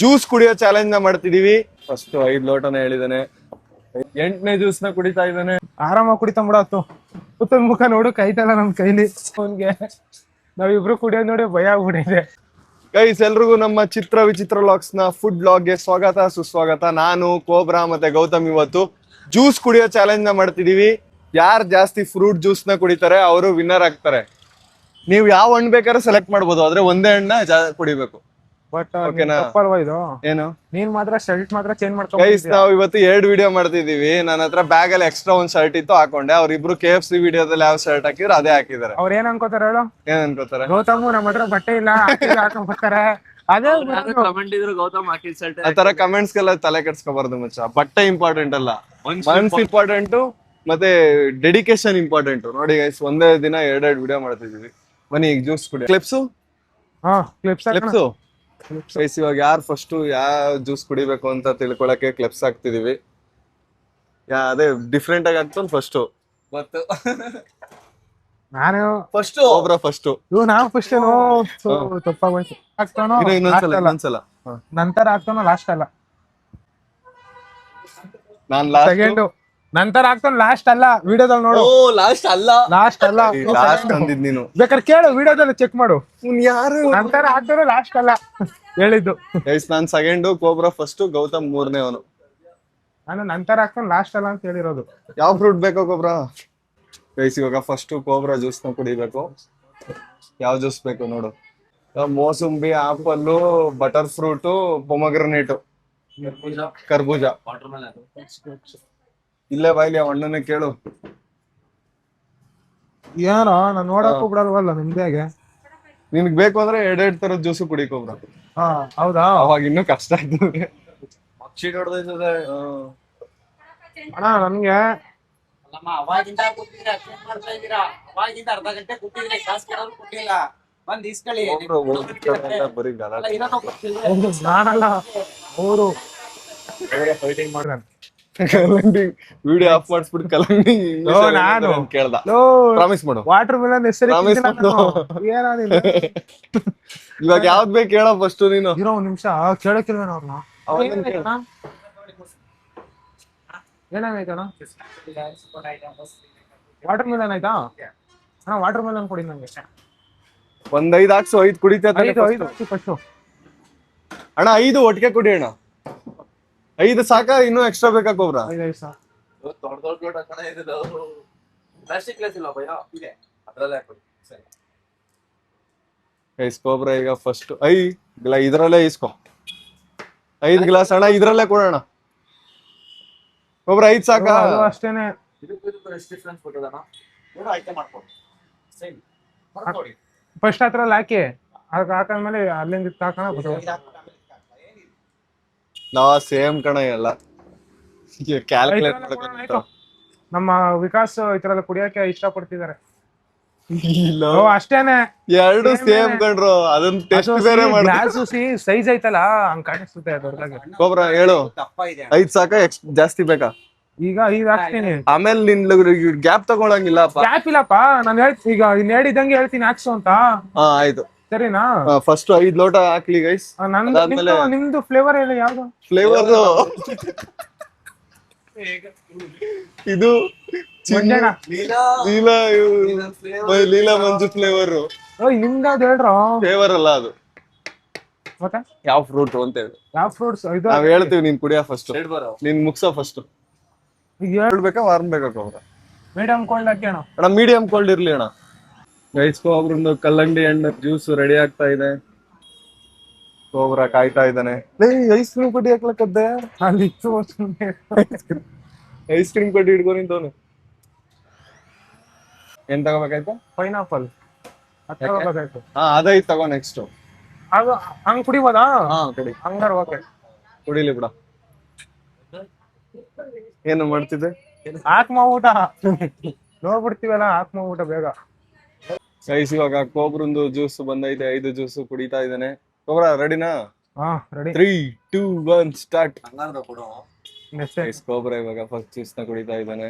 Juice ಕುಡಿಯೋ challenge ನ ಮಾಡ್ತಿದೀವಿ. ಫಸ್ಟ್ 5 ಲೋಟನ ಹೇಳಿದಾನೆ, 8ನೇ ಜ್ಯೂಸ್ ನ ಕುಡಿತಾ ಇದ್ದಾನೆ. ಆರಾಮಾಗಿ ಕುಡಿತಾ ಬಿಡತ್ತು. ಪುತ್ತನ್ ಮುಖ ನೋಡು ಕೈತಲ್ಲ ನಮ್ ಕೈಲಿ. ಅವನ್ಗೆ ನಾವಿಬ್ರು ಕುಡಿಯೋದ್ ನೋಡಿ ಭಯ ಆಗ್ಬಿಟ್ಟಿದೆ. ಗೈಸ್, ಎಲ್ರಿಗೂ ನಮ್ಮ ಚಿತ್ರ ವಿಚಿತ್ರ ವ್ಲಾಗ್ಸ್ ನ ಫುಡ್ ವ್ಲಾಗ್ ಗೆ ಸ್ವಾಗತ ಸುಸ್ವಾಗತ. ನಾನು ಕೋಬ್ರಾ ಮತ್ತೆ ಗೌತಮ್ ಇವತ್ತು ಜ್ಯೂಸ್ ಕುಡಿಯೋ ಚಾಲೆಂಜ್ ನ ಮಾಡ್ತಿದೀವಿ. ಯಾರು ಜಾಸ್ತಿ ಫ್ರೂಟ್ ಜ್ಯೂಸ್ ನ ಕುಡಿತಾರೆ ಅವರು ವಿನ್ನರ್ ಆಗ್ತಾರೆ. ನೀವು ಯಾವ ಹಣ್ಣು ಬೇಕಾದ್ರೆ ಸೆಲೆಕ್ಟ್ ಮಾಡ್ಬೋದು, ಆದ್ರೆ ಒಂದೇ ಹಣ್ಣ ಕುಡಿಬೇಕು. ಬಟ್ ಓಕೆನಾ? ತಪ್ಪಲ್ವಾ ಇದು? ಏನು ನೀನ್ ಮಾತ್ರ ಶರ್ಟ್ ಮಾತ್ರ ಚೇಂಜ್ ಗೈಸ್, ಮಾಡ್ಕೊಂಡು ನಾವು ಇವತ್ತು 2 ವಿಡಿಯೋ ಮಾಡ್ತಿದೀವಿ. ನನ್ನ ಹತ್ರ ಬ್ಯಾಗ್ ಅಲ್ಲಿ ಎಕ್ಸ್ಟ್ರಾ ಒಂದ್ ಶರ್ಟ್ ಇತ್ತು, ಹಾಕೊಂಡೆ. ಅವ್ರಿಬ್ರು KFC ವಿಡಿಯೋದಲ್ಲಿ ಯಾವ ಶರ್ಟ್ ಹಾಕಿದ್ರು ಅದೇ ಹಾಕಿದಾರೆ. ಅವ್ರ ಏನ್ ಅನ್ಕೋತಾರ ಹೇಳು? ಏನ್ ಅನ್ಕೋತಾರೆ? ಗೌತಮು ನಮ್ಮ ಹತ್ರ ಬಟ್ಟೆ ಇಲ್ಲ ಹಾಕೊಂಡ್ ಬರ್ತಾರೆ. ಅದೇ ಕಮೆಂಟ್ ಇದ್ರು ಗೌತಮ್ ಹಾಕಿದ್ ಶರ್ಟ್ ಆತರ ಕಮೆಂಟ್ಸ್ ಗೆಲ್ಲ ತಲೆ ಕೆಡ್ಸ್ಕೊಬಾರ್ದು ಮಚ್ಚ. ಬಟ್ಟೆ ಇಂಪಾರ್ಟೆಂಟ್ ಅಲ್ಲ, ಮನ್ಸ್ ಇಂಪಾರ್ಟೆಂಟ್ ಮತ್ತೆ ಡೆಡಿಕೇಶನ್ ಇಂಪಾರ್ಟೆಂಟ್. ನೋಡಿ ಗೈಸ್, ಒಂದೇ ದಿನ 2 ವಿಡಿಯೋ ಮಾಡ್ತಿದೀವಿ. ಬನ್ನಿ ಈಗ ಜ್ಯೂಸ್ ಕುಡಿ. ಕ್ಲಿಪ್ಸು ಗೈಸ್, ಇವಾಗ ಯಾರು ಫಸ್ಟ್ ಯಾವ ಜ್ಯೂಸ್ ಕುಡಿಬೇಕು ಅಂತ ತಿಳ್ಕೊಳಕ್ಕೆ ಕ್ಲಿಪ್ಸ್ ಹಾಕ್ತಿದೀವಿ. ಅದೇ ಡಿಫ್ರೆಂಟ್ ಆಗಿ ಆಗ್ತಾನೆ ಫಸ್ಟ್. ಮತ್ತು ನಾನು ಫಸ್ಟ್ ಒಬ್ರ ಫಸ್ಟ್ ನಾವು ಫಸ್ಟ್ ತಪ್ಪಾಗೋಯ್ತು. ಆಗ್ತಾನೋ ಇನ್ನೊಂದ್ಸಲ ನಂತರ ಆಗ್ತಾನೋ ಲಾಸ್ಟ್ ಅಲ್ಲ, ನಾನ್ ಲಾಸ್ಟ್ ಸೆಕೆಂಡ್ ನಂತರ ಆಗ್ತಾನ ಲಾಸ್ಟ್ ಅಲ್ಲ. ವಿಡಿಯೋದಲ್ಲಿ ನೋಡು, ಲಾಸ್ಟ್ ಅಲ್ಲ, ಲಾಸ್ಟ್ ಅಲ್ಲ. ಲಾಸ್ಟ್ ಅಂದಿದ್ ನೀನು. ಬೇಕಾದ್ರೆ ಕೇಳು, ವಿಡಿಯೋದಲ್ಲಿ ಚೆಕ್ ಮಾಡು. ಯಾರು ನಂತರ ಆಗ್ತಾನೋ ಲಾಸ್ಟ್ ಅಲ್ಲ ಹೇಳಿದ್ದು. ಗೈಸ್, ನಾನ್ ಸೆಕೆಂಡ್, ಕೋಬ್ರಾ ಫಸ್ಟ್, ಗೌತಮ್ 3ನೇ ಅವನು. ನಾನು ನಂತರ ಆಗ್ತಾನ ಲಾಸ್ಟ್ ಅಲ್ಲ ಅಂತ ಹೇಳಿರೋದು. ಯಾವ ಫ್ರೂಟ್ ಬೇಕೋ ಕೋಬ್ರಾ? ಗೈಸ್, ಇವಾಗ ಫಸ್ಟ್ ಕೋಬ್ರಾ ಜ್ಯೂಸ್ ನ ಕುಡಿಬೇಕು. ಯಾವ ಜ್ಯೂಸ್ ಬೇಕು ನೋಡು. ಮೋಸಂಬಿ, ಆಪಲ್, ಬಟರ್ ಫ್ರೂಟ್, ಪೊಮಗ್ರನೇಟ್, ಕರ್ಬೂಜ. ಇಲ್ಲೇ ಬಾಯ್ಲಿ ಅಣ್ಣನೇ ಕೇಳು. ಏನೋ ನಾನು ನೋಡಕ್ಕೂ ಬಿಡಲ್ವಲ್ಲ ನಿಮ್ದೇಗೆ. ನಿನ್ಗ್ ಬೇಕು ಅಂದ್ರೆ 2 ತರದ ಜ್ಯೂಸು ಕುಡಿ ಕೋಬ್ರಾ. ಹಾ ಹೌದಾ? ಅವಾಗ ಇನ್ನೂ ಕಷ್ಟ ಆಯ್ತದೆ. ಪಕ್ಷಿ ನೋಡ್ದೈತದೆ. ಅಣ್ಣ ನನ್ಗೆ ಅವಾಗಿಂದ ಕೂತಿದ್ರೆ ಅಪ್ಡೇಟ್ ಮಾಡ್ತಾ ಇದೀರಾ. ಅವಾಗಿಂದ ಅರ್ಧ ಗಂಟೆ ಕೂತಿದ್ರೆ ಕಾಸು ಕೊಡೋರು ಕೊಟ್ಟಿಲ್ಲ. ಬಂದ್ ಇಸ್ಕೊಳ್ಳಿ. ಬರೀ ಗಲಾಟೆ. ನಾನಲ್ಲ ಅವರು ಫೈಟಿಂಗ್ ಮಾಡ್ದ. ಕಲ್ಲಂಗಡಿ ವಿಡಿಯೋ ಆಫ್ ಮಾಡಿಸ್ಬಿಟ್ಟು ಕಲ್ಲಂಗಡಿ ನಾನು ಕೇಳ್ದ. ಪ್ರಾಮಿಸ್ ಮಾಡು. ವಾಟರ್ ಮಿಲನ್ ಹೆಸರು ಪ್ರಾಮಿಸ್ ಮಾಡು. ಇವಾಗ ಯಾವ್ದ್ ಬೇಕು ಹೇಳೋ ಫಸ್ಟ್ ನೀನು. ಇರೋ ಒಂದ್ ನಿಮಿಷ ಕೇಳಕ್ಕಿಲ್ವೇನ ಅವ್ರನ್ನ? ಏನಾಗೈತಣ್ಣ? ವಾಟರ್ ಮಿಲನ್ ಆಯ್ತಾ ಅಣ್ಣ? ವಾಟರ್ ಮಿಲನ್ ಕೊಡಿ ನಂಗೆ. ಒಂದ್ 5 ಹಾಕ್ಸು. 5 ಕುಡಿತಾ ಫಸ್ಟ್ ಅಣ್ಣ. 5 ಒಟ್ಟಿಗೆ ಕುಡಿ ಅಣ್ಣ. 5 ಸಾಕ? ಇನ್ನೂ ಎಕ್ಸ್ಟ್ರಾ ಬೇಕಾ ಕೋಬ್ರಾ? ದೊಡ್ಡ ದೊಡ್ಡ ಲೋಟ ಕಣ ಇದೆ. ಪ್ಲಾಸ್ಟಿಕ್ ಗ್ಲಾಸ್ ಇಲ್ಲ ಭಯ ಇದೆ, ಅದ್ರಲ್ಲೇ ಹಾಕೊಳ್ಳಿ. ಗೈಸ್, ಕೋಬ್ರಾ ಈಗ ಫಸ್ಟ್ ಇದ್ರಲ್ಲೇ ಇಸ್ಕೊ. 5 ಗ್ಲಾಸ್ ಅಣ್ಣ, ಇದ್ರಲ್ಲೇ ಕೊಡೋಣ. ಕೋಬ್ರಾ 5 ಸಾಕ? ಅಷ್ಟೇನೆ. ಇದಕ್ಕೂ ಎಷ್ಟು ಡಿಫ್ರೆನ್ಸ್ ಕೊಟ್ಟದಣ್ಣ ನೋಡು, ಆಯ್ಕೆ ಮಾಡ್ಕೊಂಡು ಸೇಮ್ ಮಾಡ್ಕೊಡಿ. ಫಸ್ಟ್ ಹತ್ರಲ್ಲಿ ಹಾಕಿ, ಅದಕ್ಕೆ ಹಾಕಾದ್ಮೇಲೆ ಅಲ್ಲಿಂದ ಹಾಕೋಣ. ನಾವ್ ಸೇಮ್ ಕಣ ಎಲ್ಲ ಕ್ಯಾಲ್ಕುಲೇಟ್. ನಮ್ಮ ವಿಕಾಸ್ ಈ ತರ ಕುಡಿಯಕ್ಕೆ ಇಷ್ಟ ಪಡ್ತಿದ್ದಾರೆ. ಇಲ್ಲ, ಅಷ್ಟೇನೆ. 2 ಸೇಮ್ ಕಂಡ್ರು. ಅದನ್ನ ಟೆಸ್ಟ್ ಬೇರೆ ಮಾಡಿ. ಗ್ಲಾಸು ಸೈಜ್ ಐತಲ್ಲ, ಹಂಗ್ ಕಾಣಿಸುತ್ತೆ ದೊಡ್ಡದಾಗಿ. ಕೋಬ್ರಾ ಹೇಳು, ದಪ್ಪ ಇದೆ. 5 ಸಾಕ ಜಾಸ್ತಿ ಬೇಕಾ? ಈಗ ಹಾಕ್ತೀನಿ. ಆಮೇಲೆ ನಿನ್ ಗ್ಯಾಪ್ ತಗೊಳಂಗಿಲ್ಲಪ್ಪ. ಗ್ಯಾಪ್ ಇಲ್ಲಪ್ಪ, ನಾನು ಹೇಳ್ತೀನಿ ಈಗ ಹೇಳಿದಂಗೆ ಹೇಳ್ತೀನಿ ಹಾಕ್ಸು ಅಂತ. ಆಯ್ತು, ಸರಿನಾ? ಫಸ್ಟ್ 5 ಲೋಟ ಹಾಕ್ಲಿ ಗೈಸ್. ನಿಮ್ದು ಫ್ಲೇವರ್ ಹೇಳಿ ಯಾವ್ದು ಫ್ಲೇವರ್? ಇದು ಲೀಲಾ ಮಂಜು ಫ್ಲೇವರ್. ನಿಮ್ದು ಹೇಳ್ರ ಫ್ಲೇವರ್ ಅಲ್ಲ ಅದು. ಮತ್ತೆ ಯಾವ ಫ್ರೂಟ್ ಅಂತ ಹೇಳಿ. ಯಾವ ಫ್ರೂಟ್ಸ್ ಇದು? ನಾವ್ ಹೇಳ್ತೀವಿ, ನೀನ್ ಕುಡಿಯ ಫಸ್ಟ್. ನೀನ್ ಮುಗ್ಸೋ ಫಸ್ಟ್. ಬೇಕಾ ವಾರ್ಮ್ ಬೇಕಾ ಕೋಬ್ರಾ? ಮೀಡಿಯಂ ಕೋಲ್ಡ್ ಹಾಕಿ ಅಣ್ಣ. ಅಣ್ಣ ಮೀಡಿಯಂ ಕೋಲ್ಡ್ ಇರ್ಲಿ ಅಣ್ಣ. ಗೈಸ್, ಕೋಬ್ರೊಂದು ಕಲ್ಲಂಗಡಿ ಹಣ್ಣು ಜ್ಯೂಸ್ ರೆಡಿ ಆಗ್ತಾ ಇದೆ. ಕೋಬ್ರಾ ಕಾಯ್ತಾ ಇದ್ದಾನೆ. ಐಸ್ ಕ್ರೀಮ್ ಕೊಟ್ಟಿ ಹಾಕ್ಲಕ್ಕದ್ದೆ. ಅಲ್ಲಿ ಐಸ್ ಕ್ರೀಮ್ ಕೊಟ್ಟಿ ಹಿಡ್ಕೊ ನಿಂತವನು. ಏನ್ ತಗೋಬೇಕಾಯ್ತು? ಪೈನಾಪಲ್ ತಗೋಬೇಕಾಯ್ತು. ಅದೈತ್ ತಗೋ. ನೆಕ್ಸ್ಟ್ ಅದು ಹಂಗ್ ಕುಡಿಬೋದಾ? ಕುಡಿ. ಹಂಗಾರ ಓಕೆ, ಕುಡಿಲಿ ಬಿಡ. ಏನು ಮಾಡ್ತಿದ್ದೆ? ಹಾಕ್ಮಾವುಟ ನೋಡ್ಬಿಡ್ತೀವಲ್ಲ, ಹಾಕ್ಮಾವುಟ ಬೇಗ. ಗೈಸ್, ಇವಾಗ ಕೋಬ್ರಂದು ಜ್ಯೂಸ್ ಬಂದೈತೆ. 5 ಜ್ಯೂಸ್ ಕುಡಿತಾ ಇದ್ದಾನೆ. ಕೋಬ್ರಾ ರೆಡಿನಾ? ರೆಡಿ. 3, 2, 1 ಸ್ಟಾರ್ಟ್. ಹಂಗಾದ್ರೆ ಕೊಡು. ಕೋಬ್ರಾ ಇವಾಗ ಫಸ್ಟ್ ಜ್ಯೂಸ್ ನ ಕುಡಿತಾ ಇದ್ದಾನೆ.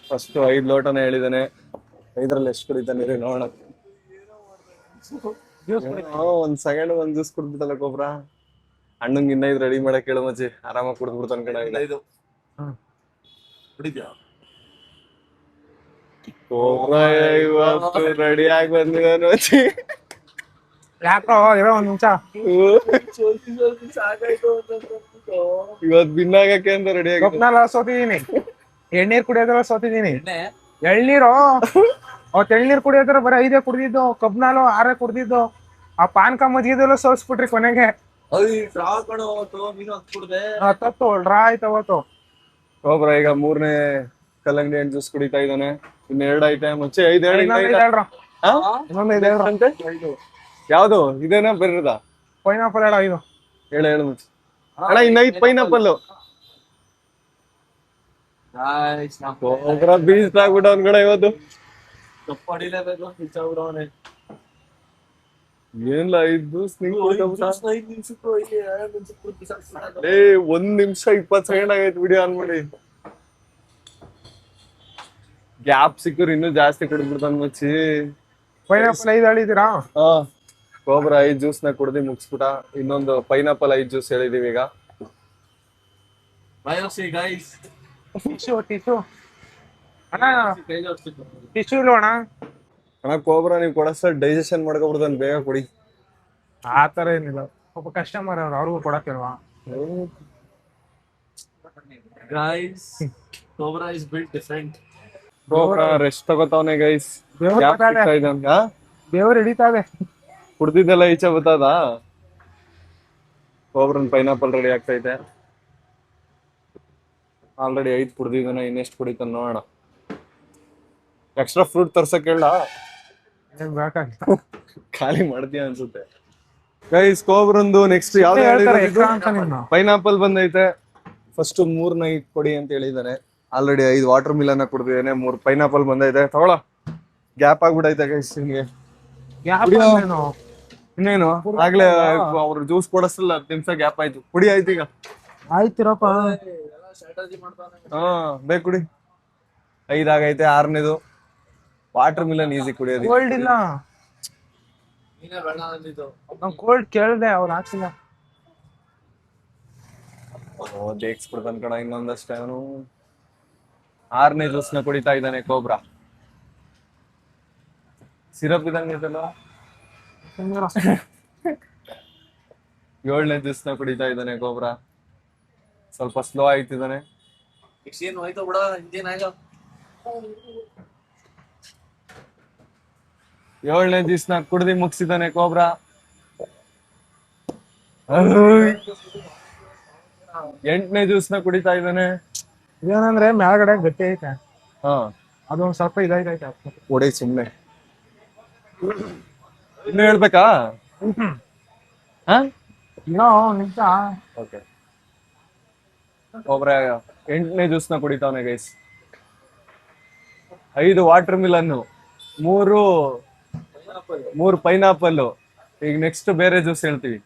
ಫಸ್ಟ್ 5 ಲೋಟನ ಹೇಳಿದಾನೆ. 5ರಲ್ಲಿ ಎಷ್ಟು ಕುಡಿತಾನೆ ನೋಡೋಣ. ಒಂದ್ ಸೆಕೆಂಡ್ ಒಂದ್ ಜ್ಯೂಸ್ ಕುಡ್ಬಿಟ್ಟಲ್ಲ ಕೋಬ್ರಾ. ಅಣ್ಣಂಗ್ ಇನ್ನ ಇದು ರೆಡಿ ಮಾಡಕ್ ಹೇಳು ಮಚ್ಚಿ, ಆರಾಮಾಗಿ ಕುಡ್ದು ಬಿಡ್ತಾನ ಕಣ ಇದು. ಇವತ್ತು ರೆಡಿ ಆಗಿ ಬಂದಿದ್ದಾನು ಮಚ್ಚಿ. ಯಾಕೋ ಇರೋ ಒಂದ್ ನಿಮಿಷ. ಇವತ್ ಬಿನ್ನಾಗಕ್ಕೆ ಅಂತ ರೆಡಿ ಆಗಿ ಕಬ್ನಾಲ ಸೋತಿದೀನಿ, ಎಳ್ನೀರ್ ಕುಡಿಯೋದ್ರ ಸೋತಿದೀನಿ. ಎಳ್ನೀರು ಅವತ್ ಎಳ್ನೀರ್ ಕುಡಿಯೋದ್ರ ಬರೀ 5 ಕುಡ್ದಿದ್ದು, ಕಬ್ನಾಲು 6 ಕುಡ್ದಿದ್ದು. ಆ ಪಾನ್ಕ ಮಜ್ಜಿಗೆದೆಲ್ಲ ಸೋಸ್ಬಿಟ್ರಿ ಕೊನೆಗೆ. ಹತ್ತತ್ತು ಡ್ರಾ ಆಯ್ತು ಅವತ್ತು. ಕೋಬ್ರಾ ಈಗ 3ನೇ ಕಲ್ಲಂಗಡಿ ಹಣ್ಣು ಜ್ಯೂಸ್ ಕುಡಿತಾ ಇದ್ದಾನೆ. ಇನ್ನ 2 ಐತೆ ಮಚ್ಚಿ. 5 ಹೇಳಿ. ಯಾವ್ದು ಇದೇನಾ ಬೇರೆದ? ಪೈನಾಪಲ್ ಹೇಳ. 5 ಹೇಳು ಮಚ್ಚಿ. ಅಣ್ಣ ಇನ್ನ 5 ಪೈನಾಪಲ್. ಕೋಬ್ರಾ ಬೀಸ್ ಆಗ್ಬಿಟ್ಟು ಅವ್ನ ಕಡೆ ಇವತ್ತು. ಏನಿಲ್ಲ 5 ಜ್ಯೂಸ್ ಏ 1 ನಿಮಿಷ 20 ಸೆಕೆಂಡ್ ಆಗೈತೆ ವಿಡಿಯೋ ಆನ್ ಮಾಡಿ. ಗ್ಯಾಪ್ ಸಿಕ್ಕರು ಇನ್ನೂ ಜಾಸ್ತಿ ಕುಡಿದ್ಬಿಡ್ತಾನ ಮಚ್ಚಿ. ಪೈನಾಪಲ್ 5 ಹೇಳಿದೀರಾ? ಹಾ, ಕೋಬ್ರಾ 5 ಜ್ಯೂಸ್ ನ ಕುಡ್ದು ಮುಗಿಸ್ಬಿಟ. ಇನ್ನೊಂದು ಪೈನಾಪಲ್ 5 ಜ್ಯೂಸ್ ಹೇಳಿದೀವಿ ಈಗ. ಟಿಶ್ಯೂ ಅಣ್ಣ, ಟಿಶ್ಯೂ ಇಲ್ಲ ಅಣ್ಣ. ಅಣ್ಣ ಕೋಬ್ರಾ ನೀವು ಕೊಡಸ ಡೈಜೆಷನ್ ಮಾಡ್ಕೊಬಿಡ್ತಾನೆ, ಬೇಗ ಕುಡಿ. ಆತರ ಏನಿಲ್ಲ, ಒಬ್ಬ ಕಸ್ಟಮರ್ ಅವ್ರು, ಅವ್ರಿಗೂ ಕೊಡಕ್ಕಿಲ್ವಾ? ಕೋಬ್ರಾ ರೆಸ್ಟ್ ತಗೋತಾವನೆ ಗೈಸ್. ದೇವ್ರು ಹಿಡಿತಾವೆ. ಕುಡ್ದಿದ್ದೆಲ್ಲ ಈಚೆ ಬರ್ತದ. ಕೋಬ್ರನ್ ಪೈನಾಪಲ್ ರೆಡಿ ಆಗ್ತೈತೆ. ಆಲ್ರೆಡಿ 5 ಕುಡ್ದಿದ್ದಾನೆ, ಇನ್ನೆಷ್ಟು ಕುಡಿತಾನ ನೋಡೋಣ. ಎಕ್ಸ್ಟ್ರಾ ಫ್ರೂಟ್ ತರ್ಸಕ್ ಹೇಳ, ಖಾಲಿ ಮಾಡ್ತೀಯ ಅನ್ಸುತ್ತೆ. ಗೈಸ್ ಕೋಬ್ರಂದು ನೆಕ್ಸ್ಟ್ ಯಾವ್ದು ಪೈನಾಪಲ್ ಬಂದೈತೆ. ಫಸ್ಟ್ 3 ನೈಟ್ ಕೊಡಿ ಅಂತ ಹೇಳಿದಾನೆ. ಆಲ್ರೆಡಿ 5 ವಾಟರ್ ಮಿಲನ್ ಕುಡ್ದಿದ್ದೇನೆ, 3 ಪೈನಾಪಲ್ ಬಂದೈತೆ. ತಗೊಳ, ಗ್ಯಾಪ್ ಆಗ್ಬಿಟ್ಟೈತೆ ಗೈಸ್ ನಿಮ್ಗೆ. ಇನ್ನೇನು ಆಗ್ಲೇ ಅವ್ರು ಜ್ಯೂಸ್ ಕೊಡಸಲ್ಲ, 10 ನಿಮಿಷ ಗ್ಯಾಪ್ ಆಯ್ತು. ಕುಡಿ ಆಯ್ತು ಈಗ. ಆಯ್ತಿರಪ್ಪ. ಹಾ ಬೇಕು ಕುಡಿ. 5 ಆಗೈತೆ. 6ನೇದು ವಾಟರ್ ಮಿಲನ್ ಈಸಿ ಕುಡಿಯೋದು. ಕೋಲ್ಡ್ ಇಲ್ಲ, ಕೋಲ್ಡ್ ಕೇಳ್ದೆ, ಅವ್ರು ಹಾಕ್ಸಿಲ್ಲ. ದೇಕ್ಸ್ಬಿಡ್ತಾನ ಕಣ ಇನ್ನೊಂದಷ್ಟೇ. ಅವನು 6ನೇ ಜ್ಯೂಸ್ ನ ಕುಡಿತಾ ಇದ್ದಾನೆ ಕೋಬ್ರಾ. ಸಿರಪ್ ಇದಂಗೆ ಐತಲ್ಲ. 7ನೇ ಜ್ಯೂಸ್ ನ ಕುಡಿತಾ ಇದ್ದಾನೆ ಕೋಬ್ರಾ. ಸ್ವಲ್ಪ ಸ್ಲೋ ಆಯ್ತಿದ್ದಾನೆ. 7ನೇ ಜ್ಯೂಸ್ ನ ಕುಡ್ದಿ ಮುಗಿಸಿದ್ದಾನೆ ಕೋಬ್ರಾ. 8ನೇ ಜ್ಯೂಸ್ ನ ಕುಡಿತಾ ಇದ್ದಾನೆ. ಏನಂದ್ರೆ ಮ್ಯಾಲ್ಗಡೆ ಗಟ್ಟಿ ಐತೆ, ಹಾ ಅದೊಂದ್ ಸ್ವಲ್ಪ ಇದಾಯ್ತೈತೆ. ಒಡೆ ಸುಮ್ನೆ. ಇನ್ನು ಹೇಳ್ಬೇಕಾ? ಹಾ ಇನ್ನೋ ನಿಮಿಷ. ಓಕೆ, ಕೋಬ್ರಾ 8ನೇ ಜ್ಯೂಸ್ ನ ಕುಡಿತಾವನೆ ಗೈಸ್. 5 water Milan, 3 pineapple. ಈಗ ನೆಕ್ಸ್ಟ್ ಬೇರೆ ಜ್ಯೂಸ್ ಹೇಳ್ತೀವಿ.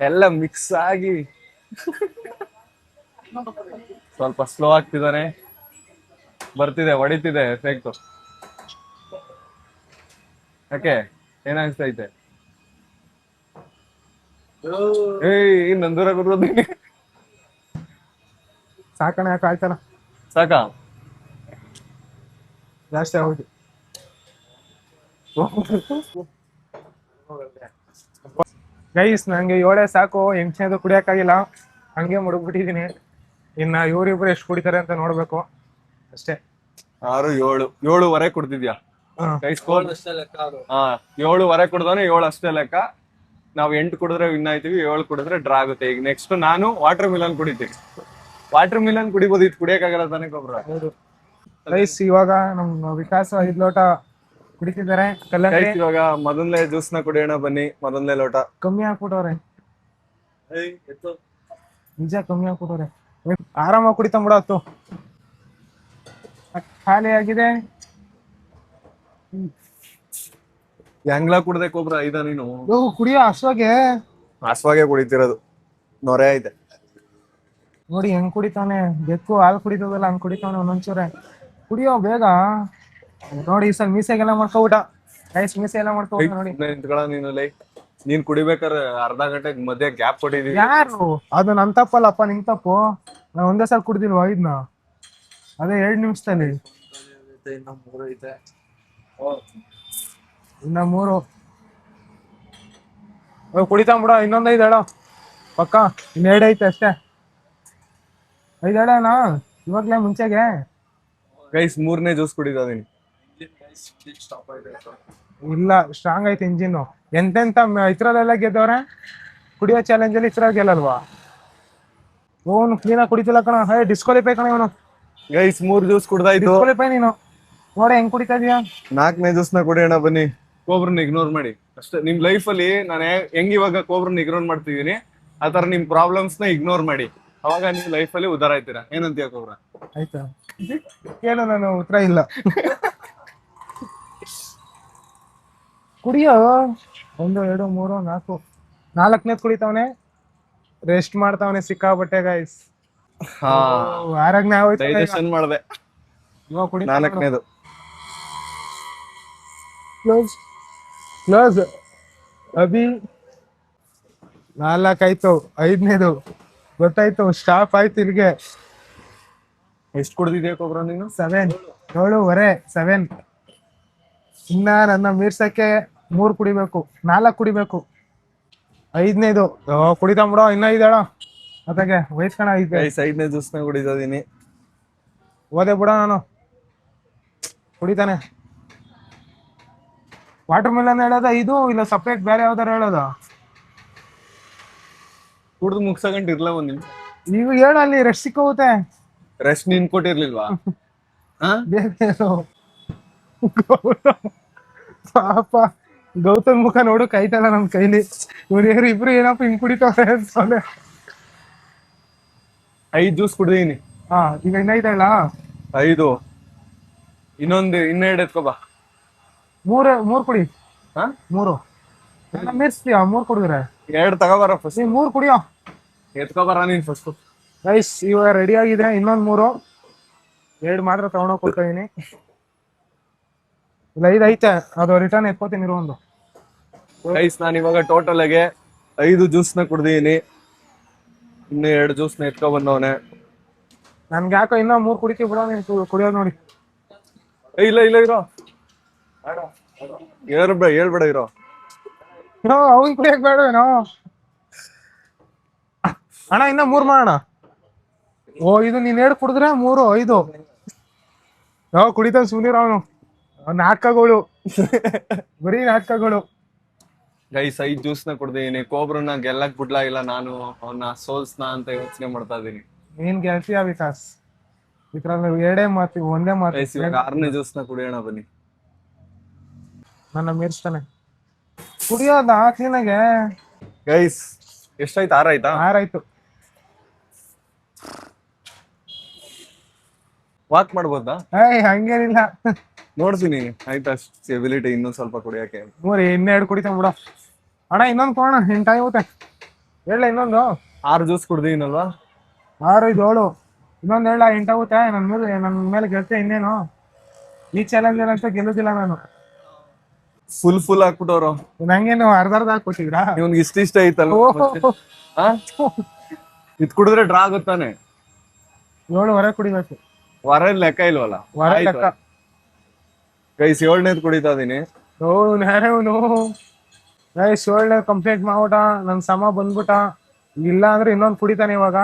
ಎಲ್ಲ ಮಿಕ್ಸ್ ಆಗಿ ಸ್ವಲ್ಪ ಸ್ಲೋ ಆಗ್ತಿದ್ದಾನೆ. ಬರ್ತಿದೆ, ಹೊಡಿತಿದೆ ಎಫೆಕ್ಟ್. ಯಾಕೆ ಏನಾಗ್ತೈತೆ? ಏಯ್ ನಂದೂರ ಬರೋದು ಸಾಕಣೆ ಯಾಕೆ ಆಯ್ತಲ್ಲ, ಸಾಕಾ? ಜಾಸ್ತಿ ಆಗೋದು. ಗೈಸ್ ನಂಗೆ 7 ಸಾಕು, 8ನೇದು ಕುಡಿಯಕ್ಕಾಗಿಲ್ಲ, ಹಂಗೆ ಮುಡುಗ್ಬಿಟ್ಟಿದೀನಿ. ಇನ್ನ ಇವ್ರಿಬ್ರು ಎಷ್ಟು ಕುಡಿತಾರೆ ಅಂತ ನೋಡ್ಬೇಕು ಅಷ್ಟೇ. 6, 7, 7.5 ಕುಡ್ತಿದ್ಯಾ ಗೈಸ್? ಹಾ 7.5 ಕುಡ್ದವನೆ, 7 ಅಷ್ಟೇ ಲೆಕ್ಕ. ನಾವ್ 8 ಕುಡಿದ್ರೆ ವಿನ್ ಆಯ್ತೀವಿ, 7 ಕುಡಿದ್ರೆ ಡ್ರಾ ಆಗುತ್ತೆ. ಈಗ ನೆಕ್ಸ್ಟ್ ನಾನು ವಾಟರ್ ಮಿಲನ್ ಕುಡಿತೀನಿ. ವಾಟರ್ ಮಿಲನ್ ಕುಡಿಬೋದು, ಇದು ಕುಡಿಯಕ್ಕಾಗಲ್ಲ ತಾನೇ ಕೋಬ್ರಾ? ಗೈಸ್ ಇವಾಗ ನಮ್ ವಿಕಾಸ್ 5 ಲೋಟ ಕುಡಿತಿದ್ದಾರೆ. ಇವಾಗ ಮೊದಲನೇ ಜ್ಯೂಸ್ ನ ಕುಡಿಯೋಣ ಬನ್ನಿ. ಮೊದಲನೇ ಲೋಟ ಕಮ್ಮಿ ಹಾಕ್ಬಿಟ್ಟವ್ರೆ, ನಿಜ ಕಮ್ಮಿ ಹಾಕ್ಬಿಟ್ಟವ್ರೆ. ಆರಾಮಾಗಿ ಕುಡಿತಂಬಿಡತ್ತು. ಖಾಲಿ ಆಗಿದೆ. ಹೆಂಗ್ಲಾ ಕುಡ್ದೆ ಕೋಬ್ರಾ ಇದ ನೀನು? ಕುಡಿಯೋ ಹಸುವಾಗೆ ಕುಡಿತಿರೋದು, ನೊರೆ ಐತೆ ನೋಡಿ ಹೆಂಗ್ ಕುಡಿತಾನೆ. ಬೆಕ್ಕು ಹಾಲು ಕುಡಿತದಲ್ಲ ಹಂಗ್ ಕುಡಿತಾನೆ ಒಂದೊಂಚೂರೆ. ಕುಡಿಯೋ ಬೇಗ. ನೋಡಿ ಈ ಸಲ ಮೀಸೆಗೆಲ್ಲ ಮಾಡ್ಕೊಬಿಟ್ಟ ಗೈಸ್, ಮೀಸೆ ಎಲ್ಲ ಮಾಡ್ಕೊಬಿಟ್ಟ ನೋಡಿ. ನಿಂತ್ಕೊಳ ನೀನು ಲೈ. ನೀನ್ ಕುಡಿಬೇಕಾದ್ರೆ ಅರ್ಧ ಗಂಟೆಗೆ ಮಧ್ಯೆ ಗ್ಯಾಪ್ ಕೊಟ್ಟಿದೀವಿ. ಯಾರು ಅದು ನನ್ ತಪ್ಪಲ್ಲಪ್ಪ, ನಿಮ್ ತಪ್ಪು. ನಾ ಒಂದೇ ಸಲ ಕುಡ್ದಿಲ್ವಾ ಇದನ್ನ, ಅದೇ 2 ನಿಮಿಷದಲ್ಲಿ. ಇನ್ನ 3 ಐತೆ. ಇನ್ನ 3 ಕುಡಿತಾಂಬಿಡ. ಇನ್ನೊಂದ್ 5 ಹೇಳೋ ಪಕ್ಕ. ಇನ್ನ 2 ಐತೆ ಅಷ್ಟೇ. 5 ಹೇಳೋಣ ಇವಾಗ್ಲೇ ಮುಂಚೆಗೆ. ಗೈಸ್ 3ನೇ ಜ್ಯೂಸ್ ಕುಡಿತಾ ಇದೀನಿ. ಸ್ಟಾಪ್ ಆಗಿದೆ. ಇಲ್ಲ, ಸ್ಟ್ರಾಂಗ್ ಐತೆ ಇಂಜಿನ್. ಎಂತೆಂತ ಇದ್ರಲ್ಲೆಲ್ಲ ಗೆದ್ದವ್ರೆ ಕುಡಿಯೋ ಚಾಲೆಂಜ್ ಅಲ್ಲಿ, ಇತ್ರ ಗೆಲ್ಲಲ್ವಾ? ಓನು ಕ್ಲೀನಾಗಿ ಕುಡಿತಿಲ್ಲ ಕಣ. ಡಿಸ್ಕ್ವಾಲಿಫೈ ಕಣ ಇವನು. Guys 3 juice ಕುಡ್ದಾಯ್ತು. ಡಿಸ್ಕ್ವಾಲಿಫೈ ನೀನು. ನೋಡಿ ಹೆಂಗ್ ಕುಡಿತಾ ಇದೀಯ. 4ನೇ ಜ್ಯೂಸ್ ನ ಕುಡಿಯೋಣ ಬನ್ನಿ. ಕೋಬ್ರನ್ನ ಇಗ್ನೋರ್ ಮಾಡಿ ಅಷ್ಟೇ. ನಿಮ್ ಲೈಫ್ ಅಲ್ಲಿ ನಾನು ಹೆಂಗ್ ಇವಾಗ ಕೋಬ್ರನ್ನ ಇಗ್ನೋರ್ ಮಾಡ್ತಿದೀನಿ, ಆತರ ನಿಮ್ ಪ್ರಾಬ್ಲಮ್ಸ್ ನ ಇಗ್ನೋರ್ ಮಾಡಿ. ಅವಾಗ ನೀವು ಲೈಫ್ ಅಲ್ಲಿ ಉದ್ದಾರ ಆಯ್ತೀರಾ. ಏನಂತೀಯ ಕೋಬ್ರ? ಆಯ್ತಾ? ಏನು ನಾನು ಉತ್ತರ ಇಲ್ಲ. ಕುಡಿಯೋ. 1 2 3 4 4ನೇದ್ ಕುಡಿತಾವನೆ. ರೆಸ್ಟ್ ಮಾಡ್ತಾವನೆ ಸಿಕ್ಕಾಬಟ್ಟೆ ಗೈಸ್. ಹಾ, ಆರಾಗ್ನೇ ಆಗೋಯ್ತು. ಡೈಜೆಷನ್ ಮಾಡ್ದೆ. ಇವಾಗ ಕುಡಿ. 4ನೇದು ಕ್ಲೋಸ್ ಕ್ಲೋಸ್. ಅಭಿ 4 ಆಯ್ತು. 5ನೇದು ಗೊತ್ತಾಯ್ತು. ಸ್ಟಾಪ್ ಆಯ್ತು ಇಲ್ಲಿಗೆ. ಎಷ್ಟು ಕುಡ್ದಿದ್ಯಾ ಕೋಬ್ರ ನೀನು? 7 7:15 7. ಇನ್ನ ನನ್ನ ಮೀರ್ಸಕ್ಕೆ 3 ಕುಡಿಬೇಕು, 4 ಕುಡಿಬೇಕು. 5ನೇದು ಕುಡಿತಾಂಬಿಡ. ಇನ್ನ 5 ಹೇಳೋ ಅತ್ತಾಗೆ ವಯಸ್ಕಣ. 5 ಗೈಸ್ 5ನೇ ಜ್ಯೂಸ್ ನ ಕುಡಿತಾ ಇದೀನಿ. ಓದೆ ಬಿಡ ನಾನು. ಕುಡಿತಾನೆ. ವಾಟರ್ ಮೆಲನ್ ಹೇಳೋದ ಇದು, ಇಲ್ಲ ಸಪ್ರೇಟ್ ಬೇರೆ ಯಾವ್ದಾರ ಹೇಳೋದ? ಕುಡ್ದು ಮುಗ್ಸಗಂಟ ಇರ್ಲ ಒಂದ್ ನಿಮಿಷ. ಈಗ ಹೇಳು, ಅಲ್ಲಿ ರೆಸ್ಟ್ ಸಿಕ್ಕೋಗುತ್ತೆ. ರೆಸ್ಟ್ ನೀನ್ ಕೊಟ್ಟಿರ್ಲಿಲ್ವಾ? ಪಾಪ ಗೌತಮ್ ಮುಖ ನೋಡು ಕೈತಲ್ಲ ನಮ್ ಕೈಲಿ. ಇವ್ರು ಇಬ್ರು ಏನಪ್ಪ ಹಿಂಗ್ ಕುಡಿತಾವ್ರೆ ಅನ್ಸೋದೆ. 5 ಜ್ಯೂಸ್ ಕುಡ್ದೀನಿ. ಹಾ, ಈಗ ಇನ್ನ 5 ಹೇಳ. 5 ಇನ್ನೆರಡು ಎತ್ಕೋಬಾ. 3 ಕುಡಿ. ಹಾ, 3 ಮೀರ್ಸ್ತೀಯ. 3 ಕುಡಿದ್ರೆ 2 ತಗೋಬಾರ ಫಸ್ಟ್. ನೀನ್ 3 ಕುಡಿಯೋ. ಎತ್ಕೋಬಾರ ನೀನ್ ಫಸ್ಟ್. ರೈಸ್ ಇವಾಗ ರೆಡಿ ಆಗಿದೆ. ಇನ್ನೊಂದ್ 3 2 ಮಾತ್ರ ತಗೊಂಡೋಗಿ ಕೊಡ್ತಾ ಇದೀನಿ. ಇಲ್ಲ 5 ಐತೆ, ಅದು ರಿಟರ್ನ್ ಎತ್ಕೋತೀನಿ ಇರೋ ಒಂದು. ಗೈಸ್ ನಾನು ಇವಾಗ ಟೋಟಲ್ ಆಗಿ 5 ಜ್ಯೂಸ್ ನ ಕುಡ್ದಿದ್ದೀನಿ. ಇನ್ನು 2 ಜ್ಯೂಸ್ ನ ಎತ್ಕೊ ಬಂದವನೆ. ನನ್ಗೆ ಯಾಕೋ ಇನ್ನೂ 3 ಕುಡಿತೀವಿ ಬಿಡೋ. ನೀನ್ ಕುಡಿಯೋದು ನೋಡಿ. ಇಲ್ಲ ಇಲ್ಲ ಇರೋ, ಹೇಳ್ಬೇಡ ಇರೋ. ಅವ್ನ್ ಕುಡಿಯಕ್ ಬೇಡವೇನೋ ಅಣ್ಣ. ಇನ್ನ 3 ಮಾಡೋಣ. ಓ, ಇದು ನೀನ್ 2 ಕುಡಿದ್ರೆ 3 5. ಕುಡಿತಾನ ಸುನೀರ್. ಅವನು ನಾಟಕಗಳು, ಬರೀ ನಾಟಕಗಳು. ಗೈಸ್ 5 ಜ್ಯೂಸ್ ನ ಕುಡ್ದಿದ್ದೀನಿ. ಕೋಬ್ರನ್ನ ಗೆಲ್ಲಕ್ ಬಿಡ್ಲಾ ಇಲ್ಲ ನಾನು, ಅವನ್ನ ಸೋಲ್ಸ್ನ ಅಂತ ಯೋಚನೆ ಮಾಡ್ತಾ ಇದೀನಿ. ನೀನ್ ಗೆಲ್ತೀಯ ವಿಕಾಸ್. ಇದ್ರಲ್ಲಿ 2 ಮಾತು, 1 ಮಾತು. ಗೈಸ್ ಇವಾಗ 6ನೇ ಜ್ಯೂಸ್ ನ ಕುಡಿಯೋಣ ಬನ್ನಿ. ನನ್ನ ಮೀರ್ಸ್ತಾನೆ. ಕುಡಿಯೋದ ಕ್ಲೀನಾಗೆ. ಗೈಸ್ ಎಷ್ಟಾಯ್ತು? 6 ಆಯ್ತಾ? 6 ಆಯ್ತು. ವಾಕ್ ಮಾಡ್ಬೋದಾ? ಹಂಗೇನಿಲ್ಲ. ನೋಡ್ತೀನಿ ಆಯ್ತಾ ಎಬಿಲಿಟಿ ಇನ್ನೊಂದ್ ಸ್ವಲ್ಪ ಕುಡಿಯಕ್ಕೆ. ಇನ್ನ 2 ಕುಡಿತಾನ ಬಿಡ. ಅಣ್ಣ ಇನ್ನೊಂದು ಕೊಡೋಣ. 8 ಆಗುತ್ತೆ. ಹೇಳ ಇನ್ನೊಂದು. 6 ಜ್ಯೂಸ್ ಕುಡ್ದೀನಲ್ವಾ? 6 5 7. ಇನ್ನೊಂದು ಹೇಳ. 8 ಆಗುತ್ತೆ. ನನ್ನ ಮೇಲೆ ಗೆಲ್ತೆ ಇನ್ನೇನು. ಈ ಚಾಲೆಂಜ್ ಅಂತ ಗೆಲ್ಲುದಿಲ್ಲ ನಾನು. ಫುಲ್ ಹಾಕ್ಬಿಟ್ಟವ್ರು. ನಂಗೇನು ಅರ್ಧ ಹಾಕ್ಬಿಟ್ಟಿದ್ರಾ? ಇವ್ನಿಗೆ ಇಷ್ಟ ಐತಲ್ಲ. ಇದ್ ಕುಡಿದ್ರೆ ಡ್ರಾ ಆಗುತ್ತಾನೆ. 7:15 ಕುಡಿಬೇಕು. ವರ ಲೆಕ್ಕ ಇಲ್ವಲ್ಲ. ವರ ಲೆಕ್ಕ. ಗೈಸ್ 7ನೇದ್ ಕುಡಿತಾ ಇದೀನಿ. ಯಾರೇವನು ಗೈಸ್ 7ನೇದ್ ಕಂಪ್ಲೀಟ್ ಮಾಡ್ಬಿಟ. ನನ್ ಸಮ ಬಂದ್ಬಿಟ. ಇಲ್ಲ ಅಂದ್ರೆ ಇನ್ನೊಂದು ಕುಡಿತಾನೆ ಇವಾಗ.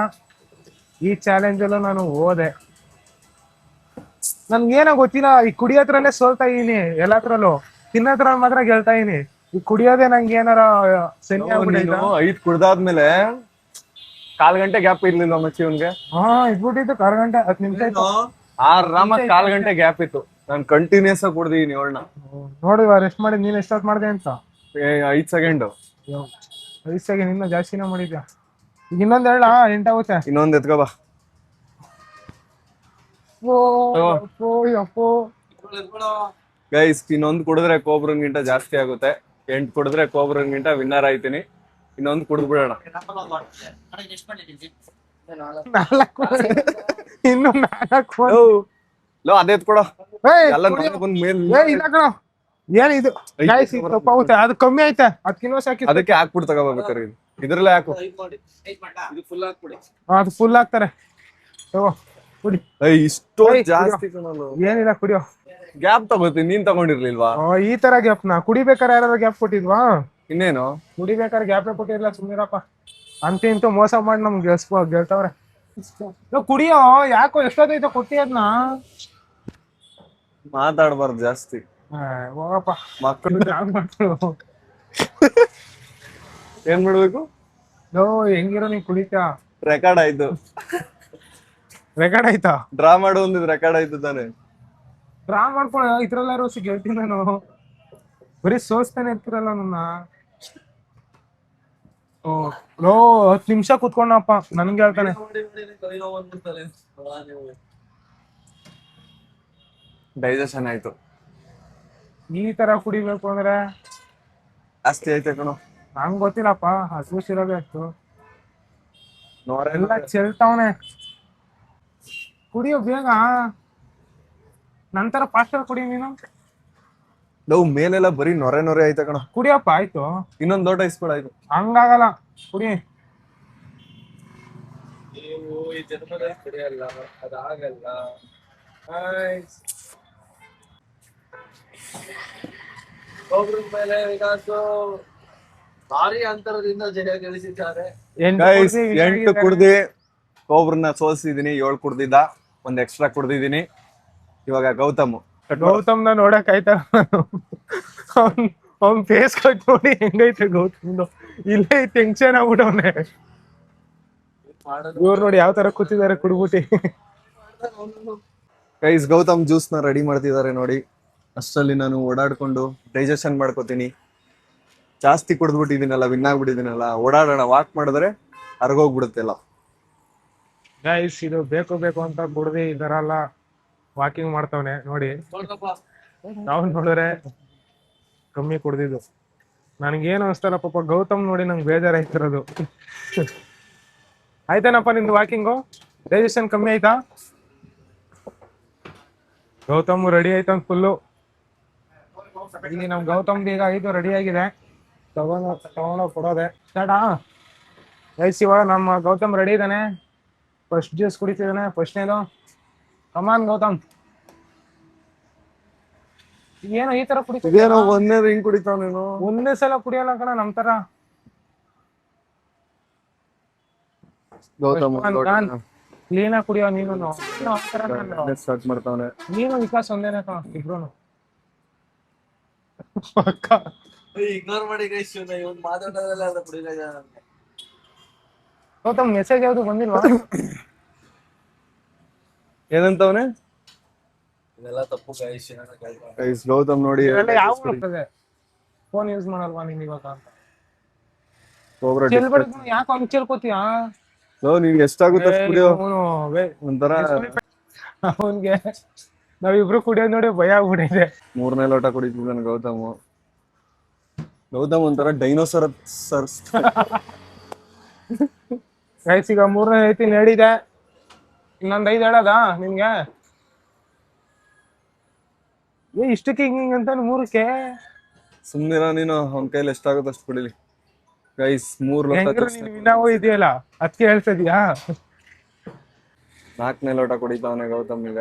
ಈ ಚಾಲೆಂಜ್ ಅಲ್ಲೂ ನಾನು ಹೋದೆ. ನನ್ಗೇನೋ ಗೊತ್ತಿಲ್ಲ. ಈ ಕುಡಿಯೋದ್ರಲ್ಲೇ ಸೋಲ್ತಾ ಇದೀನಿ ಎಲ್ಲತ್ರಲ್ಲೂ. ತಿನ್ನೋದ್ರ ಮಾತ್ರ ಗೆಲ್ತಾ ಇದೀನಿ. ಈ ಕುಡಿಯೋದೇ ನಂಗೆ ಏನಾರ ಸೆನ್ನಿ ಆಗ್ಬಿಟ್ಟೈತ. 5 ಕುಡ್ದಾದ್ಮೇಲೆ 1/4 ಗಂಟೆ ಗ್ಯಾಪ್ ಇರ್ಲಿಲ್ಲ ಮಚ್ಚಿ ಇವ್ನ್ಗೆ. ಇದ್ಬಿಟ್ಟಿತ್ತು 1/4 ಗಂಟೆ 10 ನಿಮಿಷ ಆಯ್ತು. ಆರಾಮಾಗಿ 1/4 ಗಂಟೆ ಗ್ಯಾಪ್ ಇತ್ತು. ನಾನು ಕಂಟಿನ್ಯೂಸ್ ಆಗಿ ಕುಡ್ದಿದ್ದೀನಿ 7ನ. ನೋಡಿ ರೆಸ್ಟ್ ಮಾಡಿ. ನೀನ್ ಎಷ್ಟೊತ್ತು ಮಾಡಿದೆ ಅಂತ? 5 ಸೆಕೆಂಡ್. 5 ಸೆಕೆಂಡ್ ಇನ್ನೂ ಜಾಸ್ತಿನೇ ಮಾಡಿದ್ಯಾ. ಈಗ ಇನ್ನೊಂದ್ ಹೇಳ. 8 ಆಗುತ್ತೆ. ಇನ್ನೊಂದ್ ಎತ್ಕೋ ಬಾ. ಗೈಸ್ ಇನ್ನೊಂದು ಕುಡಿದ್ರೆ ಕೋಬ್ರನ್ಗಿಂತ ಜಾಸ್ತಿ ಆಗುತ್ತೆ. 8 ಕುಡಿದ್ರೆ ಕೋಬ್ರನ್ಗಿಂತ ವಿನ್ನರ್ ಆಯ್ತೀನಿ. ಇನ್ನೊಂದು ಕುಡಿದ್ ಬಿಡೋಣ. ಇನ್ನು 4 ಲೋ ಅದೇ ಎತ್ಕೊಡ. ಎಲ್ಲ ನಾಳೆ ಬಂದ್ ಮೇಲ್ ಇಲ್ಲ ಕಣ. ಏನಿದು ಗಾಯ್ಸ್ ಇದು ತಪ್ಪ ಆಗುತ್ತೆ, ಅದು ಕಮ್ಮಿ ಐತೆ, ಅದಕ್ಕಿನ್ನೂ ಸಾಕಿ. ಅದಕ್ಕೆ ಹಾಕ್ಬಿಟ್ಟು ತಗೋಬೇಕಾರೆ ಇದು ಇದ್ರಲ್ಲೇ ಹಾಕು. ಇದು ಫುಲ್ ಹಾಕ್ಬಿಡಿ. ಅದು ಫುಲ್ ಹಾಕ್ತಾರೆ. ತಗೋ ಕುಡಿ. ಇಷ್ಟೋ ಏಯ್, ಜಾಸ್ತಿ ಏನಿಲ್ಲ ಕುಡಿಯೋ. ಗ್ಯಾಪ್ ತಗೋತೀನಿ, ನೀನ್ ತಗೊಂಡಿರ್ಲಿಲ್ವಾ? ಈ ತರ ಗ್ಯಾಪ್ನ ಕುಡಿಬೇಕಾರೆ ಯಾರು ಗ್ಯಾಪ್ ಕೊಟ್ಟಿದ್ವಾ? ಇನ್ನೇನು ಕುಡಿಬೇಕಾದ್ರೆ ಗ್ಯಾಪೇ ಕೊಟ್ಟಿರ್ಲಿಲ್ಲ, ಸುಮ್ಮನಿರಪ್ಪ. ಅಂತ ಇಂತೂ ಮೋಸ ಮಾಡಿ ನಮ್ಗೆ ಗೆಲ್ತವ್ರೆ. ಕುಡಿಯೋ, ಯಾಕೋ ಎಷ್ಟೊತ್ತೈತೆ ಕೊಟ್ಟಿ ಅದನ್ನ. ಮಾತಾಡ್ಬಾರ್ದು ಜಾಸ್ತಿ. ಹೋಗಪ್ಪ ಮಕ್ಕಳು ಮಾಡ್ಕೊಳು. ಏನ್ ಮಾಡ್ಬೇಕು? ಹೆಂಗಿರೋ ನೀನ್ ಕುಡಿತಾ? ರೆಕಾರ್ಡ್ ಆಯ್ತು. ರೆಕಾರ್ಡ್ ಆಯ್ತಾ? ಡ್ರಾ ಮಾಡು ಒಂದ್ ರೆಕಾರ್ಡ್ ಆಯ್ತು ತಾನೆ. ಡ್ರಾ ಮಾಡ್ಕೊಳ್ಳೋ, ಇದ್ರಲ್ಲ ರೋಸಿ ಗೆಲ್ತೀನಿ ನಾನು. ಬರೀ ಸೋಸ್ತಾನೆ ಇರ್ತಿರಲ್ಲ ನನ್ನ. ಲೋ 10 ನಿಮಿಷ ಕುತ್ಕೊಂಡಪ್ಪ, ನನ್ಗೆ ಹೇಳ್ತಾನೆ. ಡೈಜೆಷನ್ ಆಯ್ತು. ಈ ತರ ಕುಡಿಬೇಕು ಅಂದ್ರೆ ಜಾಸ್ತಿ ಐತೆ ಕಣೋ. ನಂಗ್ ಗೊತ್ತಿಲ್ಲಪ್ಪ, ಹಸು ಶಿರೋಗೆ ಅಷ್ಟು ನೋರೆಲ್ಲ ಎಲ್ಲ ಚೆಲ್ತಾವನೆ. ಕುಡಿಯೋ ಬೇಗ, ನಂತರ ಫಾಸ್ಟರ್ ಕುಡಿ ನೀನು. ಲವ್ ಮೇಲೆಲ್ಲ ಬರೀ ನೊರೆ ನೊರೆ ಐತೆ ಕಣ. ಕುಡಿಯಪ್ಪ, ಆಯ್ತು. ಇನ್ನೊಂದ್ ಲೋಟ ಇಸ್ಕೊಳಾಯ್ತು. ಹಂಗಾಗಲ್ಲ, ಕುಡಿ. ನೀವು ಈ ಜನ್ಮದಲ್ಲಿ ಕುಡಿಯಲ್ಲ, ಅದಾಗಲ್ಲ. ಒಬ್ರ ಮೇಲೆ ವಿಕಾಸು ಭಾರಿ ಅಂತರದಿಂದ ಜಯ ಗಳಿಸಿದ್ದಾರೆ. ಗೈಸ್ 8 ಕುಡ್ದಿ ಒಬ್ರನ್ನ ಸೋಲ್ಸಿದೀನಿ, 7 ಕುಡ್ದಿದ್ದ, ಒಂದ್ ಎಕ್ಸ್ಟ್ರಾ ಕುಡ್ದಿದೀನಿ. ಇವಾಗ ಗೌತಮ್ನ ನೋಡಕ್ ಆಯ್ತಾ? ಅವ್ನ್ ಫೇಸ್ ಕಟ್ ನೋಡಿ ಹೆಂಗೈತೆ ಗೌತಮ್ದು. ಇಲ್ಲೇ ಟೆನ್ಷನ್ ಆಗ್ಬಿಟ್ಟವ್ನೆ. ಇವ್ರು ನೋಡಿ ಯಾವ ತರ ಕೂತಿದ್ದಾರೆ ಕುಡ್ಬಿಟ್ಟಿ. ಗೈಸ್ ಗೌತಮ್ ಜ್ಯೂಸ್ ನ ರೆಡಿ ಮಾಡ್ತಿದ್ದಾರೆ ನೋಡಿ. ಅಷ್ಟರಲ್ಲಿ ನಾನು ಓಡಾಡ್ಕೊಂಡು ಡೈಜೆಷನ್ ಮಾಡ್ಕೋತೀನಿ. ಜಾಸ್ತಿ ಕುಡ್ದ್ಬಿಟ್ಟಿದ್ದೀನಲ್ಲ, ವಿನ್ ಆಗ್ಬಿಟ್ಟಿದ್ದೀನಲ್ಲ, ಓಡಾಡೋಣ, ವಾಕ್ ಮಾಡಿದ್ರೆ ಅರ್ಗೋಗ್ಬಿಡುತ್ತೆಲ್ಲ. ಗೈಸ್ ಇದು ಬೇಕು ಬೇಕು ಅಂತ ಕುಡ್ದಿ ಇದರಲ್ಲ ವಾಕಿಂಗ್ ಮಾಡ್ತಾವನೆ ನೋಡಿ. ನಾವು ನೋಡಿದ್ರೆ ಕಮ್ಮಿ ಕುಡ್ದಿದ್ದು. ನನ್ಗೇನು ಅನ್ಸ್ತಲ್ಲ ಪಾಪ, ಗೌತಮ್ ನೋಡಿ ನಂಗೆ ಬೇಜಾರಾಯ್ತಿರೋದು. ಆಯ್ತೇನಪ್ಪ ನಿಮ್ದು ವಾಕಿಂಗು? ಡೈಜೆಷನ್ ಕಮ್ಮಿ ಆಯ್ತಾ? ಗೌತಮ್ ರೆಡಿ ಆಯ್ತಾ ಫುಲ್ಲು. ಇಲ್ಲಿ ನಮ್ ಗೌತಮ್ ಈಗ ಇದು ರೆಡಿ ಆಗಿದೆ, ತಗೊಂಡೋಗಿ ಕೊಡೋದೆ. ಸ್ಟಾರ್ಟಾ? ಗೈಸ್ ಇವಾಗ ನಮ್ಮ ಗೌತಮ್ ರೆಡಿ ಇದ್ದಾನೆ. ಫಸ್ಟ್ ಜ್ಯೂಸ್ ಕುಡಿತಿದ್ದಾನೆ, ಫಸ್ಟ್ನೇದು. ಕಮಾನ್ ಗೌತಮ್. ಏನೋ ಈ ತರ ಇದೇನೋ ಒಂದೇದು ಹಿಂಗ್ ಕುಡಿತಾವ ನೀನು? ಒಂದೇ ಸಲ ಕುಡಿಯಲ್ಲ ಕಣ ನಮ್ ತರ. ಗೌತಮ್ ಕ್ಲೀನ್ ಆಗಿ ಕುಡಿಯೋ ನೀನು. ಸ್ಟಾರ್ಟ್ ಮಾಡ್ತಾವನೆ. ನೀನು ವಿಕಾಸ್ ಒಂದೇನೆ ಕಣ, ಇಬ್ರು. ಇಗ್ನೋರ್ ಮಾಡಿ ಗೈಸ್, ಇವನ್ ಮಾತಾಡೋದಲ್ಲ ಅದ ಕುಡಿದ. ಗೌತಮ್ ಮೆಸೇಜ್ ಯಾವ್ದು ಬಂದಿಲ್ವಾ? ಏನಂತವನೆ? ಇದೆಲ್ಲ ತಪ್ಪು ಗೈಸ್. ಗೈಸ್ ಗೌತಮ್ ನೋಡಿ ಯಾವ ಫೋನ್ ಯೂಸ್ ಮಾಡಲ್ವಾ ನೀನ್ ಇವಾಗ ಅಂತ. ಯಾಕೆ ಹಂಗ್ ಚೆಲ್ಕೋತೀಯಾ? ನಿನ್ಗೆ ಎಷ್ಟಾಗುತ್ತೆ ಕುಡಿಯೋ ಒಂಥರ. ಅವನ್ಗೆ ನಾವಿಬ್ರು ಕುಡಿಯೋದ್ ನೋಡಿ ಭಯ ಆಗ್ಬಿಟ್ಟಿದೆ. 3ನೇ ಲೋಟ ಕುಡಿತಿದ್ದಾನೆ ಗೌತಮ್. ಗೌತಮ್ ಒಂಥರ ಡೈನೋಸರ್ ಗೈಸ್ ಈಗ 3ನೇ ಐತಿ ನಡಿದೆ, ಇನ್ನೊಂದ್ 5 ಹೇಳದ ನಿಮ್ಗೆ. ಇಷ್ಟಕ್ಕೆ ಹಿಂಗ ಅಂತ 3ಕ್ಕೆ ಸುಮ್ನಿರ ನೀನು. ಅವ್ನ ಕೈಲಿ ಎಷ್ಟಾಗುತ್ತೆ ಅಷ್ಟು ಕುಡಿಲಿ. ಗೈಸ್ 3 ಲೋಟ ನಾವು ಇದೆಯಲ್ಲ ಅದಕ್ಕೆ ಹೇಳ್ತಿದ್ಯಾ. 4ನೇ ಲೋಟ ಕುಡಿತಾವನೆ ಗೌತಮ್ ಈಗ.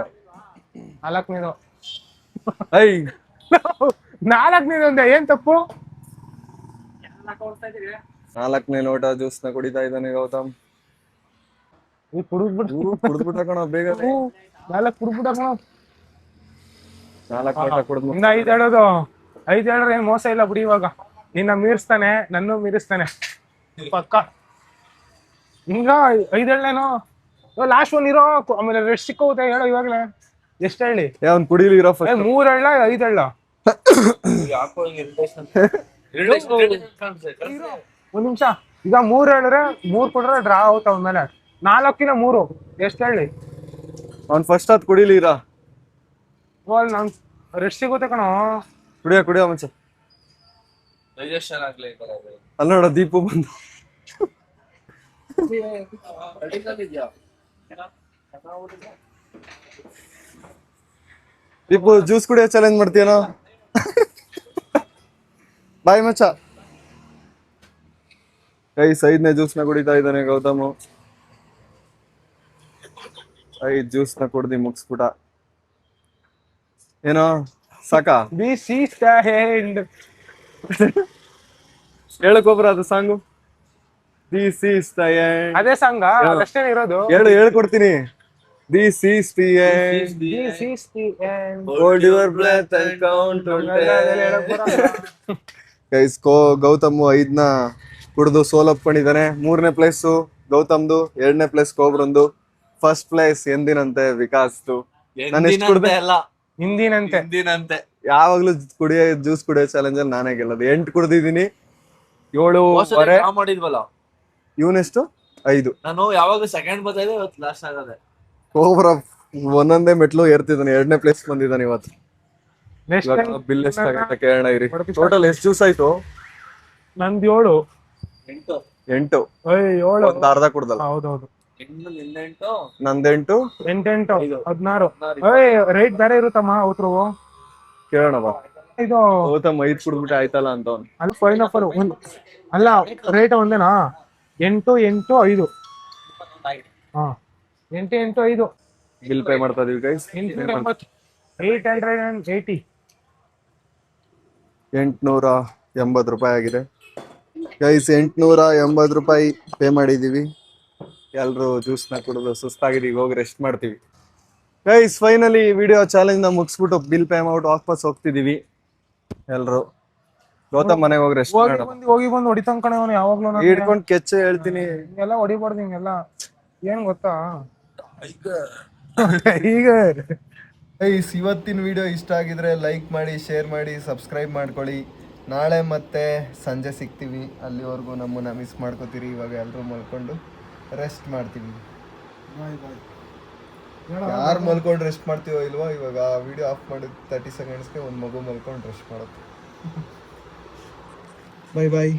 4ನೇದು. 4ನೇದು ಅಂದೆ, ಏನ್ ತಪ್ಪು? 4ನೇ ಲೋಟ ಜ್ಯೂಸ್ ನ ಕುಡಿತಾ ಇದ್ದಾನೆ ಗೌತಮ್. ಕುಡಿದ್ಬಿಟ್ಟ ಕಣ ಬೇಗ. 4 ಕುಡ್ಬಿಟ್ಟ ಕಣ. 4 ಲೋಟ ಕುಡಿದ್ 5 ಹೇಳೋದು. 5 ಹೇಳಿದ್ರೆ ಏನ್ ಮೋಸ ಇಲ್ಲ ಬಿಡಿ. ಇವಾಗ ನಿನ್ನ ಮೀರಿಸ್ತಾನೆ, ನನ್ನೂ ಮೀರಿಸ್ತಾನೆ ಪಕ್ಕ. ಹಿಂಗ 5 ಹೇಳೇನು? ಲಾಸ್ಟ್ 1 ಇರೋ, ಆಮೇಲೆ ರೆಸ್ಟ್ ಸಿಕ್ಕೋಗುತ್ತೆ. ಹೇಳೋ ಇವಾಗ್ಲೇ ಎಷ್ಟ್ ಹೇಳಿ? ಅವ್ನ್ ಕುಡಿಲಿ ಇರೋ. 3 ಹೇಳ 5 ಹೇಳ? ಒಂದ್ ನಿಮಿಷ. ಈಗ 3 ಹೇಳಿದ್ರೆ 3 ಕೊಟ್ರೆ ಡ್ರಾ ಆಗುತ್ತೆ ಅವನ ಮೇಲೆ. 4ಕ್ಕಿನ 3 ಎಷ್ಟ್ ಹೇಳಿ? ಅವ್ನ್ ಫಸ್ಟ್ ಅದ್ ಕುಡಿಲಿ ಇರ. ನನ್ ರೆಸ್ಟ್ ಸಿಗುತ್ತೆ ಕಣ. ಕುಡಿಯ ಮನ್ಸ. ಡೈಜೆಷನ್ ಆಗ್ಲಿ. ಅಲ್ಲ ನೋಡ ದೀಪು ಬಂದು. ದೀಪು ಜ್ಯೂಸ್ ಕುಡಿಯೋ ಚಾಲೆಂಜ್ ಮಾಡ್ತೀಯನೋ? ಬಾಯ್ ಮಚ್ಚ. ಗೈಸ್ 5ನೇ ಜ್ಯೂಸ್ನ ಕುಡಿತಾ ಇದ್ದಾನೆ ಗೌತಮ್. 5 ಜ್ಯೂಸ್ನ ಕುಡ್ದು ಮುಗಿಸ್ಬಿಟ. ಏನೋ ಸಾಕ ದಿಸ್ ಈಸ್ ದ ಎಂಡ್. ಹೇಳಕ್ಕೊಬ್ರ ಅದು song. This is the end. ಅದೇ ಸಾಂಗ ಅದಷ್ಟೇ ಇರೋದು. ಹೇಳ್ಕೊಡ್ತೀನಿ. This is the end. This is the end. Hold your breath and count to 10. Guys Gautam 5ನ ಕುಡಿದು ಸೋಲಪ್ಕೊಂಡಿದ್ದಾನೆ. 3ನೇ ಪ್ಲೇಸು ಗೌತಮ್ದು, 2ನೇ ಪ್ಲೇಸ್ ಕೋಬ್ರಂದು, ಫಸ್ಟ್ ಪ್ಲೇಸ್ ಎಂದಿನಂತೆ ವಿಕಾಸ್ದು. ನಾನು ಎಷ್ಟು ಕುಡ್ದೆ? ಹಿಂದಿನಂತೆ. ಯಾವಾಗ್ಲೂ ಜ್ಯೂಸ್ ಕುಡಿಯೋ ಚಾಲೆಂಜ್ ಅಲ್ಲಿ ನಾನೇ ಗೆಲ್ಲೋದು. 8 ಕುಡ್ದಿದ್ದೀನಿ. 7 ಮಾಡಿದ್ವಲ್ಲ ಇವನೆಷ್ಟು? 5. ನಾನು ಯಾವಾಗ ಸೆಕೆಂಡ್ ಬರ್ತಾ ಇವತ್ತು ಲಾಸ್ಟ್ ಆಗದೆ. ಕೋಬ್ರ ಒಂದೊಂದೇ ಮೆಟ್ಲು ಏರ್ತಿದ್ದಾನೆ. 2ನೇ ಪ್ಲೇಸ್ ಬಂದಿದ್ದಾನೆ ಇವತ್ತು. ನೆಕ್ಸ್ಟ್ ಟೈಮ್ ಬಿಲ್ ಎಷ್ಟಾಗತ್ತೆ ಕೇಳೋಣ ಇರಿ. ಟೋಟಲ್ ಎಷ್ಟು ಜ್ಯೂಸ್ ಆಯ್ತು? ನಂದು 7. 8. 7 ಒಂದ್ ಅರ್ಧ ಕುಡ್ದಲ್ಲ. ಹೌದೌದು. ನಂದು 8. 8 16. ರೇಟ್ ಬೇರೆ ಇರುತ್ತಮ್ಮ ಅವ್ರು. ಕೇಳೋಣ ಬಾ. ಇದು ಗೌತಮ್ 5 ಕುಡ್ಬಿಟ್ಟೆ ಆಯ್ತಲ್ಲ ಅಂತ ಅವ್ನು. ಅಲ್ಲಿ ಫೈನ್ ಆಫರ್ ಅಲ್ಲ, ರೇಟ್ ಒಂದೇನಾ? 8 8 5. ಹಾ 8 8 5. ಬಿಲ್ ಪೇ ಮಾಡ್ತಾ ಇದೀವಿ ಗೈಸ್. 880. 880 ರೂಪಾಯಿ ಆಗಿದೆ ಗೈಸ್. 880 ರೂಪಾಯಿ ಪೇ ಮಾಡಿದೀವಿ. ಎಲ್ರು ಜ್ಯೂಸ್ನ ಕುಡಿದು ಸುಸ್ತಾಗಿದೀವಿ. ಹೋಗಿ ರೆಸ್ಟ್ ಮಾಡ್ತೀವಿ ಗೈಸ್. ಫೈನಲಿ ವಿಡಿಯೋ ಚಾಲೆಂಜ್ ನ ಮುಗಿಸ್ಬಿಟ್ಟು ಬಿಲ್ ಪೇ ಮಾಡ್ಬಿಟ್ಟು ವಾಪಸ್ ಹೋಗ್ತಿದೀವಿ ಎಲ್ರು. ಗೌತಮ್ ಮನೆಗೆ ಹೋಗಿ ರೆಸ್ಟ್ ಮಾಡೋಣ. ಹೋಗಿ ಬಂದು ಹೊಡಿತಂಗ್ ಕಣೆ ಅವನು ಯಾವಾಗ್ಲೂ. ಹಿಡ್ಕೊಂಡು ಕೆಚ್ಚೆ ಹೇಳ್ತೀನಿ. ಹಿಂಗೆಲ್ಲ ಹೊಡಿಬಾರ್ದು. ಹಿಂಗೆಲ್ಲ ಏನ್ ಗೊತ್ತಾ ಈಗ ಗೈಸ್ ಇವತ್ತಿನ ವಿಡಿಯೋ ಇಷ್ಟ ಆಗಿದ್ರೆ ಲೈಕ್ ಮಾಡಿ, ಶೇರ್ ಮಾಡಿ, ಸಬ್ಸ್ಕ್ರೈಬ್ ಮಾಡ್ಕೊಳ್ಳಿ. ನಾಳೆ ಮತ್ತೆ ಸಂಜೆ ಸಿಗ್ತೀವಿ. ಅಲ್ಲಿವರೆಗೂ ನಮ್ಮನ್ನ ಮಿಸ್ ಮಾಡ್ಕೋತೀರಿ. ಇವಾಗ ಎಲ್ಲರೂ ಮಲ್ಕೊಂಡು ರೆಸ್ಟ್ ಮಾಡ್ತೀವಿ. ಯಾರು ಮಲ್ಕೊಂಡು ರೆಸ್ಟ್ ಮಾಡ್ತೀವೋ ಇಲ್ವೋ, ಇವಾಗ ವಿಡಿಯೋ ಆಫ್ ಮಾಡಿದ 30 ಸೆಕೆಂಡ್ಸ್ಗೆ ಒಂದು ಮಗು ಮಲ್ಕೊಂಡು ರೆಸ್ಟ್ ಮಾಡುತ್ತೆ. ಬಾಯ್ ಬಾಯ್.